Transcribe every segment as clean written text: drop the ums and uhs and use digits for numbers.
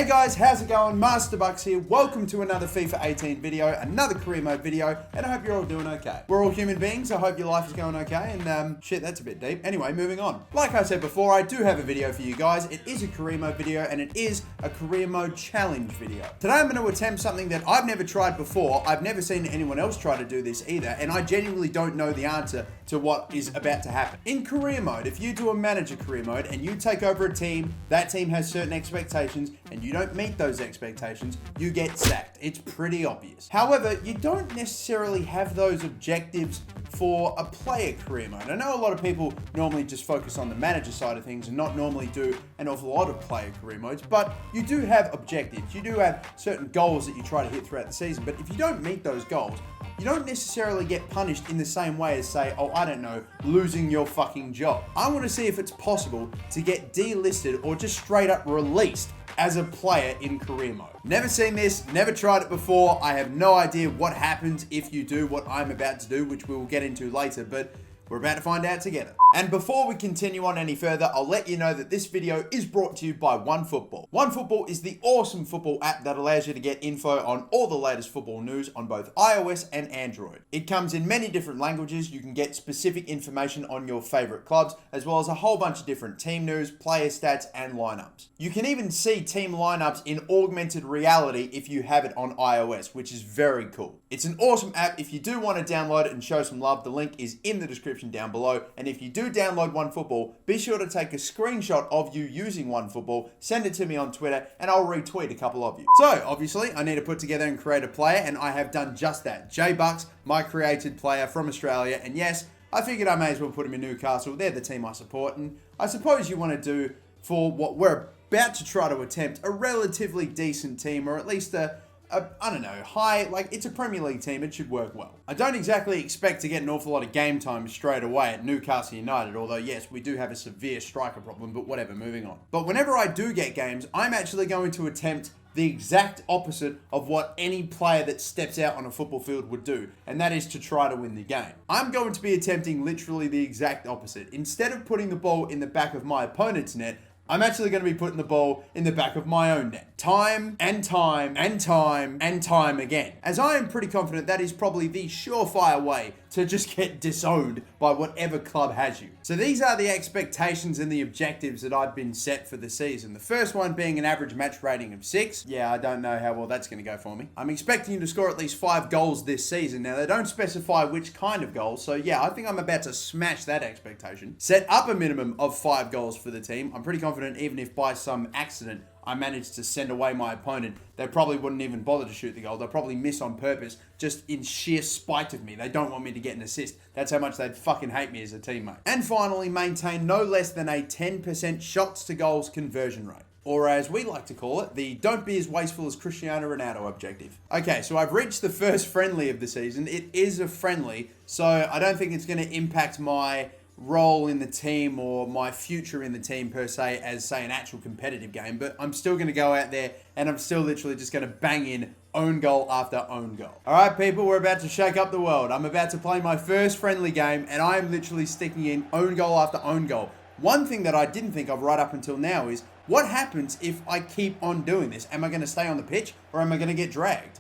Hey guys, how's it going? Master Bucks here. Welcome to another FIFA 18 video, another career mode video, and I hope you're all doing okay. We're all human beings. I hope your life is going okay, and shit, that's a bit deep. Anyway, moving on. Like I said before, I do have a video for you guys. It is a career mode video, and it is a career mode challenge video. Today I'm going to attempt something that I've never tried before. I've never seen anyone else try to do this either, and I genuinely don't know the answer to what is about to happen. In career mode, if you do a manager career mode and you take over a team, that team has certain expectations, and you don't meet those expectations, you get sacked. It's pretty obvious. However, you don't necessarily have those objectives for a player career mode. I know a lot of people normally just focus on the manager side of things and not normally do an awful lot of player career modes, but you do have objectives. You do have certain goals that you try to hit throughout the season, but if you don't meet those goals, you don't necessarily get punished in the same way as, say, oh, I don't know, losing your fucking job. I want to see if it's possible to get delisted or just straight up released as a player in career mode. Never seen this, never tried it before. I have no idea what happens if you do what I'm about to do, which we will get into later, but we're about to find out together. And before we continue on any further, I'll let you know that this video is brought to you by OneFootball. OneFootball is the awesome football app that allows you to get info on all the latest football news on both iOS and Android. It comes in many different languages. You can get specific information on your favorite clubs, as well as a whole bunch of different team news, player stats, and lineups. You can even see team lineups in augmented reality if you have it on iOS, which is very cool. It's an awesome app. If you do want to download it and show some love, the link is in the description down below. And if you do download OneFootball, be sure to take a screenshot of you using OneFootball, send it to me on Twitter, and I'll retweet a couple of you. So, obviously, I need to put together and create a player, and I have done just that. J-Bucks, my created player from Australia, and yes, I figured I may as well put him in Newcastle. They're the team I support, and I suppose you want to do, for what we're about to try to attempt, a relatively decent team, or at least I don't know, high, like it's a Premier League team, it should work well. I don't exactly expect to get an awful lot of game time straight away at Newcastle United, although yes, we do have a severe striker problem, but whatever, moving on. But whenever I do get games, I'm actually going to attempt the exact opposite of what any player that steps out on a football field would do, and that is to try to win the game. I'm going to be attempting literally the exact opposite. Instead of putting the ball in the back of my opponent's net, I'm actually going to be putting the ball in the back of my own net. Time and time and time and time again. As I am pretty confident that is probably the surefire way to just get disowned by whatever club has you. So these are the expectations and the objectives that I've been set for the season. The first one being an average match rating of 6. Yeah, I don't know how well that's going to go for me. I'm expecting to score at least 5 goals this season. Now, they don't specify which kind of goals, so yeah, I think I'm about to smash that expectation. Set up a minimum of 5 goals for the team. I'm pretty confident even if by some accident I managed to send away my opponent, they probably wouldn't even bother to shoot the goal. They'll probably miss on purpose, just in sheer spite of me. They don't want me to get an assist. That's how much they'd fucking hate me as a teammate. And finally, maintain no less than a 10% shots to goals conversion rate. Or as we like to call it, the don't be as wasteful as Cristiano Ronaldo objective. Okay, so I've reached the first friendly of the season. It is a friendly, so I don't think it's going to impact my role in the team or my future in the team per se as, say, an actual competitive game, but I'm still going to go out there and I'm still literally just going to bang in own goal after own goal. All right, people, we're about to shake up the world. I'm about to play my first friendly game and I am literally sticking in own goal after own goal. One thing that I didn't think of right up until now is what happens if I keep on doing this? Am I going to stay on the pitch or am I going to get dragged?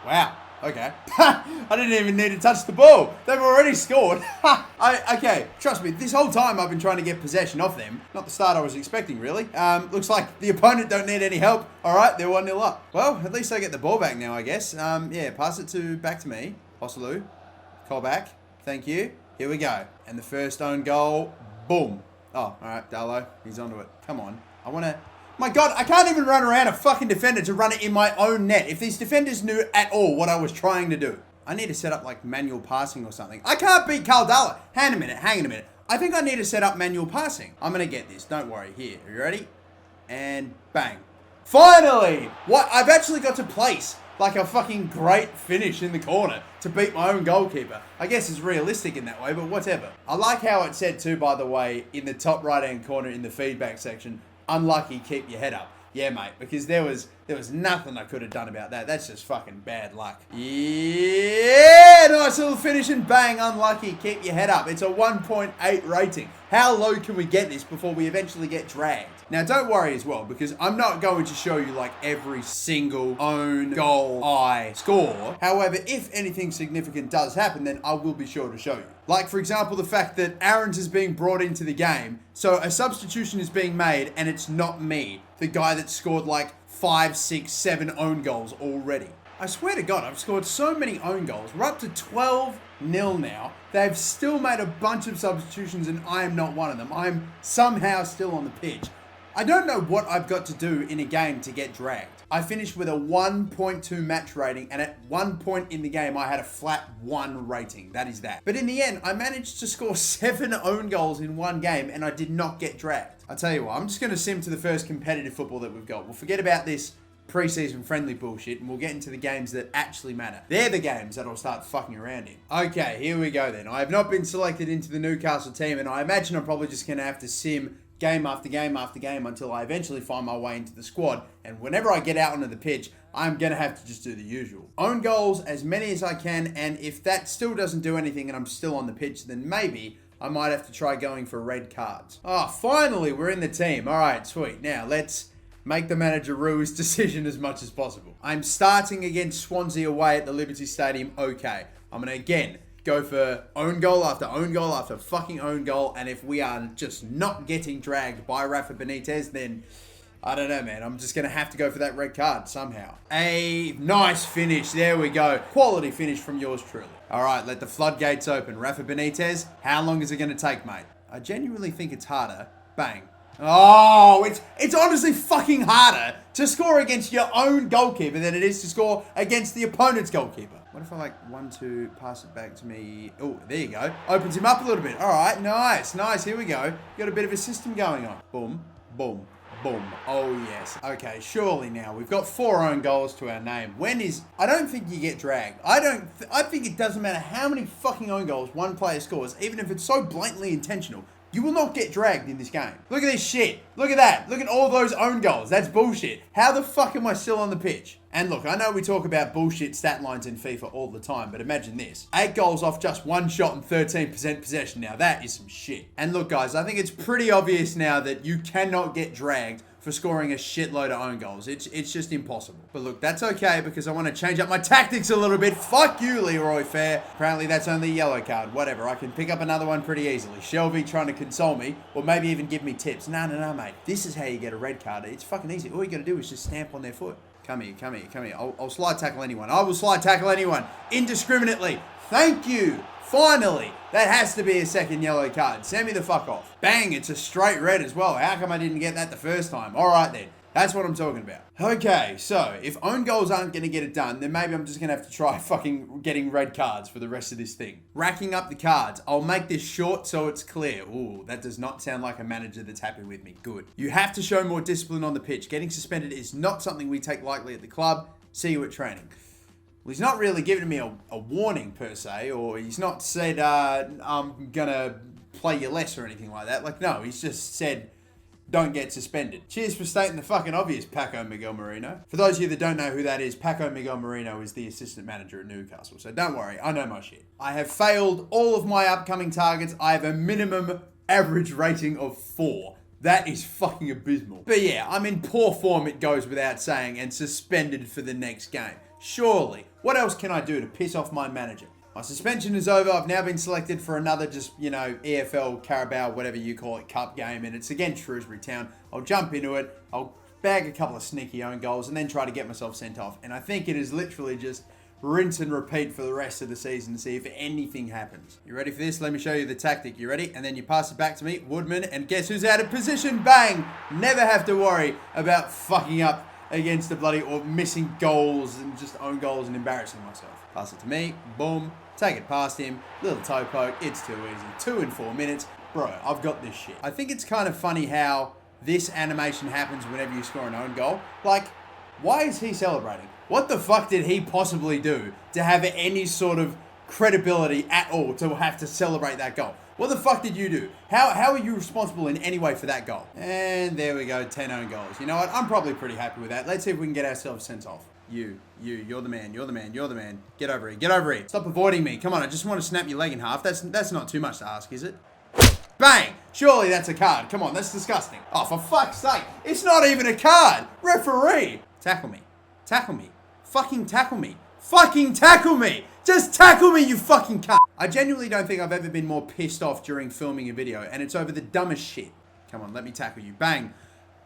Wow. Okay. I didn't even need to touch the ball. They've already scored. Okay, trust me, this whole time I've been trying to get possession of them. Not the start I was expecting, really. Looks like the opponent don't need any help. All right, they're 1-0 up. Well, at least I get the ball back now, I guess. Yeah, pass it back to me. Hosselu. Call back. Thank you. Here we go. And the first own goal. Boom. Oh, all right, Darlow. He's onto it. Come on. I want to... My God, I can't even run around a fucking defender to run it in my own net. If these defenders knew at all what I was trying to do. I need to set up like manual passing or something. I can't beat Caldala. Hang on a minute. I think I need to set up manual passing. I'm going to get this. Don't worry. Here. Are you ready? And bang. Finally! What? I've actually got to place like a fucking great finish in the corner to beat my own goalkeeper. I guess it's realistic in that way, but whatever. I like how it said too, by the way, in the top right-hand corner in the feedback section, unlucky, keep your head up. Yeah, mate, because there was nothing I could have done about that. That's just fucking bad luck. Yeah, nice little finish and bang, unlucky, keep your head up. It's a 1.8 rating. How low can we get this before we eventually get dragged? Now, don't worry as well, because I'm not going to show you like every single own goal I score. However, if anything significant does happen, then I will be sure to show you. Like, for example, the fact that Aaron's is being brought into the game. So a substitution is being made, and it's not me, the guy that scored like 5, 6, 7 own goals already. I swear to God, I've scored so many own goals. We're up to 12-0 now. They've still made a bunch of substitutions, and I am not one of them. I'm somehow still on the pitch. I don't know what I've got to do in a game to get dragged. I finished with a 1.2 match rating, and at one point in the game, I had a flat 1 rating. That is that. But in the end, I managed to score 7 own goals in one game, and I did not get dragged. I'll tell you what, I'm just going to sim to the first competitive football that we've got. We'll forget about this pre-season friendly bullshit, and we'll get into the games that actually matter. They're the games that I'll start fucking around in. Okay, here we go then. I have not been selected into the Newcastle team, and I imagine I'm probably just going to have to sim game after game after game until I eventually find my way into the squad. And whenever I get out onto the pitch, I'm going to have to just do the usual. Own goals, as many as I can, and if that still doesn't do anything and I'm still on the pitch, then maybe I might have to try going for red cards. Oh, finally, we're in the team. All right, sweet. Now, let's make the manager rue his decision as much as possible. I'm starting against Swansea away at the Liberty Stadium. Okay, I'm going to, again, go for own goal after own goal after fucking own goal. And if we are just not getting dragged by Rafa Benitez, then I don't know, man. I'm just going to have to go for that red card somehow. A nice finish. There we go. Quality finish from yours truly. All right, let the floodgates open. Rafa Benitez, how long is it going to take, mate? I genuinely think it's harder. Bang. Oh, it's honestly fucking harder to score against your own goalkeeper than it is to score against the opponent's goalkeeper. What if I like 1-2, pass it back to me? Oh, there you go. Opens him up a little bit. All right, nice. Here we go. Got a bit of a system going on. Boom, boom, boom. Oh, yes. Okay, surely now we've got 4 own goals to our name. I don't think you get dragged. I think it doesn't matter how many fucking own goals one player scores, even if it's so blatantly intentional. You will not get dragged in this game. Look at this shit. Look at that. Look at all those own goals. That's bullshit. How the fuck am I still on the pitch? And look, I know we talk about bullshit stat lines in FIFA all the time, but imagine this. 8 goals off just 1 shot and 13% possession. Now that is some shit. And look, guys, I think it's pretty obvious now that you cannot get dragged for scoring a shitload of own goals. It's just impossible. But look, that's okay because I want to change up my tactics a little bit. Fuck you, Leroy Fair. Apparently that's only a yellow card. Whatever, I can pick up another one pretty easily. Shelby trying to console me or maybe even give me tips. No, mate. This is how you get a red card. It's fucking easy. All you got to do is just stamp on their foot. Come here. I'll slide tackle anyone. I will slide tackle anyone indiscriminately. Thank you. Finally, that has to be a second yellow card. Send me the fuck off. Bang, it's a straight red as well. How come I didn't get that the first time? All right then. That's what I'm talking about. Okay, so if own goals aren't going to get it done, then maybe I'm just going to have to try fucking getting red cards for the rest of this thing. Racking up the cards. I'll make this short so it's clear. Ooh, that does not sound like a manager that's happy with me. Good. You have to show more discipline on the pitch. Getting suspended is not something we take lightly at the club. See you at training. Well, he's not really giving me a warning per se, or he's not said, I'm going to play you less or anything like that. Like, no, he's just said, don't get suspended. Cheers for stating the fucking obvious, Paco Miguel Marino. For those of you that don't know who that is, Paco Miguel Marino is the assistant manager at Newcastle. So don't worry, I know my shit. I have failed all of my upcoming targets. I have a minimum average rating of 4. That is fucking abysmal. But yeah, I'm in poor form, it goes without saying, and suspended for the next game. Surely, what else can I do to piss off my manager? My suspension is over. I've now been selected for another EFL, Carabao, whatever you call it, cup game, and it's against Shrewsbury Town. I'll jump into it. I'll bag a couple of sneaky own goals and then try to get myself sent off. And I think it is literally just rinse and repeat for the rest of the season to see if anything happens. You ready for this? Let me show you the tactic. You ready? And then you pass it back to me, Woodman, and guess who's out of position? Bang! Never have to worry about fucking up against the bloody or missing goals and just own goals and embarrassing myself. Pass it to me, boom, take it past him, little toe poke, it's too easy. 2 in 4 minutes. Bro, I've got this shit. I think it's kind of funny how this animation happens whenever you score an own goal. Like, why is he celebrating? What the fuck did he possibly do to have any sort of credibility at all to have to celebrate that goal? What the fuck did you do? How are you responsible in any way for that goal? And there we go, 10 own goals. You know what? I'm probably pretty happy with that. Let's see if we can get ourselves sent off. You're the man. Get over here. Stop avoiding me. Come on, I just want to snap your leg in half. That's not too much to ask, is it? Bang! Surely that's a card. Come on, that's disgusting. Oh, for fuck's sake. It's not even a card. Referee. Tackle me. Tackle me. Fucking tackle me. Fucking tackle me. Just tackle me, you fucking cunt. I genuinely don't think I've ever been more pissed off during filming a video, and it's over the dumbest shit. Come on, let me tackle you. Bang.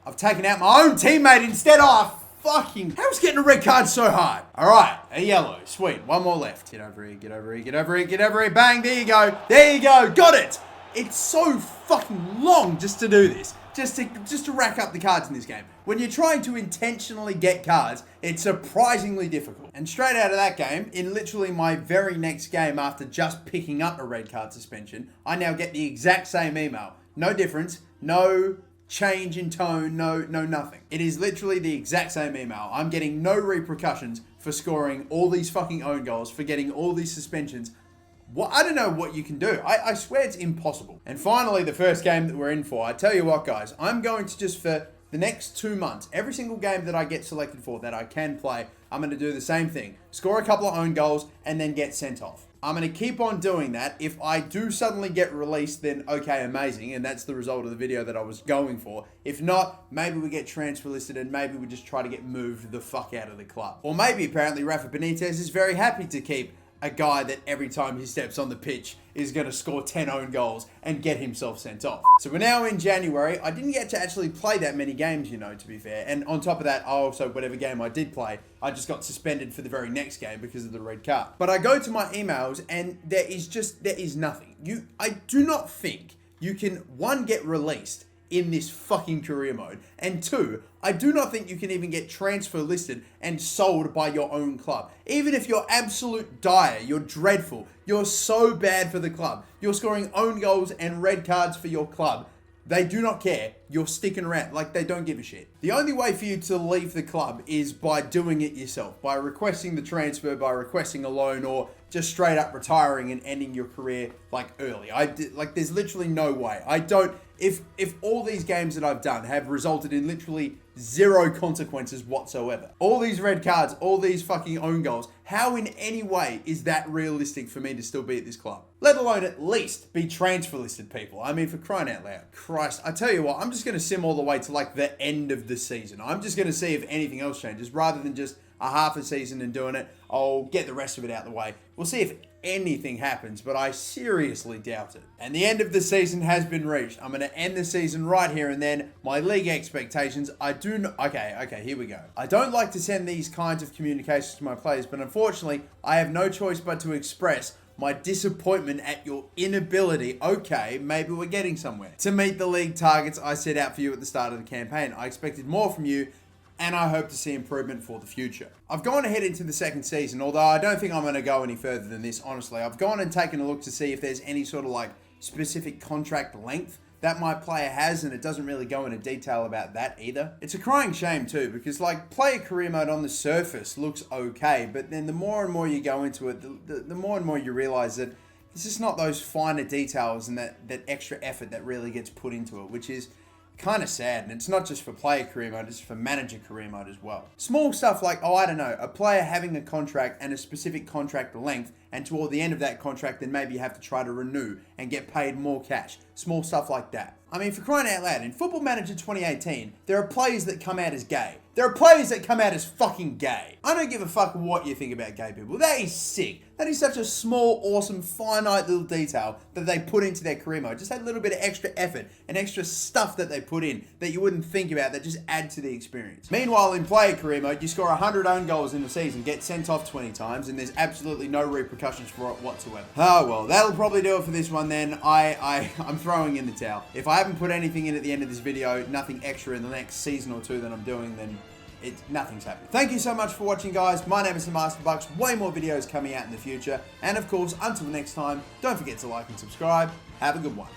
I've taken out my own teammate instead. Oh, fucking. How's getting a red card so hard? All right, a yellow. Sweet. One more left. Get over here, get over here, get over here, get over here. Bang, there you go. There you go. Got it. It's so fucking long just to do this. Just to rack up the cards in this game. When you're trying to intentionally get cards, it's surprisingly difficult. And straight out of that game, in literally my very next game after just picking up a red card suspension, I now get the exact same email. No difference, no change in tone, no nothing. It is literally the exact same email. I'm getting no repercussions for scoring all these fucking own goals, for getting all these suspensions. Well, I don't know what you can do. I swear it's impossible. And finally, the first game that we're in for. I tell you what, guys, I'm going to just for the next 2 months, every single game that I get selected for that I can play, I'm going to do the same thing. Score a couple of own goals and then get sent off. I'm going to keep on doing that. If I do suddenly get released, then okay, amazing. And that's the result of the video that I was going for. If not, maybe we get transfer listed and maybe we just try to get moved the fuck out of the club. Or maybe apparently Rafa Benitez is very happy to keep a guy that every time he steps on the pitch is going to score 10 own goals and get himself sent off. So we're now in January. I didn't get to actually play that many games, you know, to be fair. And on top of that, also, whatever game I did play, I just got suspended for the very next game because of the red card. But I go to my emails and there is nothing. I do not think you can, one, get released in this fucking career mode, and two, I do not think you can even get transfer listed and sold by your own club. Even if you're absolute dire, you're dreadful, you're so bad for the club, you're scoring own goals and red cards for your club, they do not care. You're sticking around. Like, they don't give a shit. The only way for you to leave the club is by doing it yourself, by requesting the transfer, by requesting a loan, or just straight up retiring and ending your career like early. There's literally no way. If all these games that I've done have resulted in literally zero consequences whatsoever, all these red cards, all these fucking own goals, how in any way is that realistic for me to still be at this club? Let alone at least be transfer listed, people. I mean, for crying out loud. Christ, I tell you what, I'm just going to sim all the way to like the end of the season. I'm just going to see if anything else changes rather than just a half a season and doing it. I'll get the rest of it out of the way. We'll see if anything happens, but I seriously doubt it. And the end of the season has been reached. I'm going to end the season right here and then. My league expectations, okay, here we go. I don't like to send these kinds of communications to my players, but unfortunately, I have no choice but to express my disappointment at your inability, okay, maybe we're getting somewhere, to meet the league targets I set out for you at the start of the campaign. I expected more from you, and I hope to see improvement for the future. I've gone ahead into the second season, although I don't think I'm going to go any further than this, honestly. I've gone and taken a look to see if there's any sort of like specific contract length that my player has, and it doesn't really go into detail about that either. It's a crying shame too, because like player career mode on the surface looks okay, but then the more and more you go into it, the more and more you realize that it's just not those finer details and that extra effort that really gets put into it, which is kind of sad. And it's not just for player career mode, it's for manager career mode as well. Small stuff like, I don't know, a player having a contract and a specific contract length, and toward the end of that contract, then maybe you have to try to renew and get paid more cash. Small stuff like that. I mean, for crying out loud, in Football Manager 2018, there are players that come out as gay. There are players that come out as fucking gay. I don't give a fuck what you think about gay people. That is sick. That is such a small, awesome, finite little detail that they put into their career mode. Just that little bit of extra effort and extra stuff that they put in that you wouldn't think about that just add to the experience. Meanwhile, in player career mode, you score 100 own goals in a season, get sent off 20 times, and there's absolutely no repercussions for it whatsoever. Oh well, that'll probably do it for this one then. I'm throwing in the towel. If I haven't put anything in at the end of this video, nothing extra in the next season or two that I'm doing, then nothing's happening. Thank you so much for watching, guys. My name is the Master Bucks. Way more videos coming out in the future. And of course, until next time, don't forget to like and subscribe. Have a good one.